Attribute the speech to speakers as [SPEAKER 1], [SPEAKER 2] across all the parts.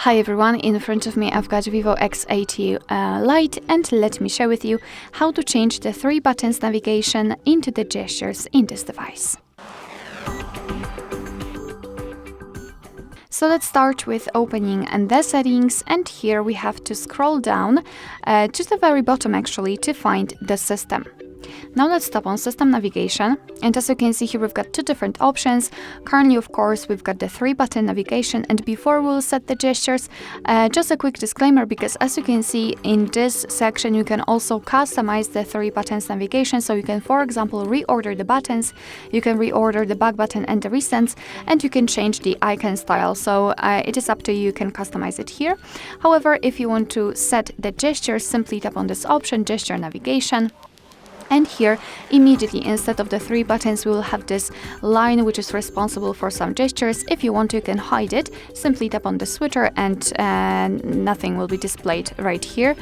[SPEAKER 1] Hi everyone, in front of me I've got VIVO X80 Lite, and let me share with you how to change the 3 buttons navigation into the gestures in this device. So let's start with opening the settings, and here we have to scroll down to the very bottom actually to find the system. Now let's tap on System Navigation, and as you can see here we've got 2 different options. Currently, of course, we've got the 3-button navigation, and before we'll set the gestures, just a quick disclaimer, because as you can see in this section you can also customize the 3 buttons navigation. So you can, for example, reorder the buttons, you can reorder the back button and the recents, and you can change the icon style. So it is up to you, you can customize it here. However, if you want to set the gestures, simply tap on this option, Gesture Navigation. And here, immediately, instead of the 3 buttons, we will have this line which is responsible for some gestures. If you want to, you can hide it. Simply tap on the switcher and nothing will be displayed right here.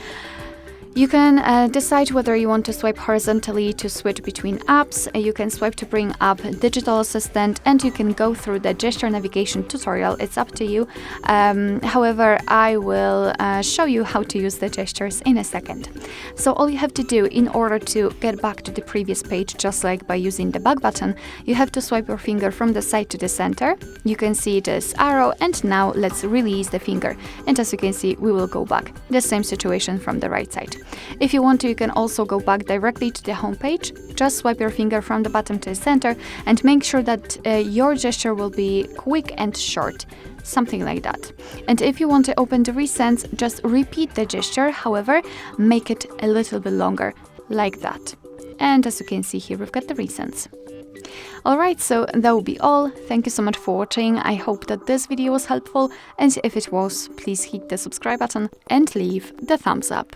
[SPEAKER 1] You can decide whether you want to swipe horizontally to switch between apps. You can swipe to bring up Digital Assistant, and you can go through the gesture navigation tutorial. It's up to you. However, I will show you how to use the gestures in a second. So all you have to do in order to get back to the previous page, just like by using the back button, you have to swipe your finger from the side to the center. You can see this arrow, and now let's release the finger. And as you can see, we will go back. The same situation from the right side. If you want to, you can also go back directly to the home page. Just swipe your finger from the bottom to the center and make sure that your gesture will be quick and short, something like that. And if you want to open the recents, just repeat the gesture, however, make it a little bit longer, like that. And as you can see here, we've got the recents. Alright, so that will be all. Thank you so much for watching. I hope that this video was helpful, and if it was, please hit the subscribe button and leave the thumbs up.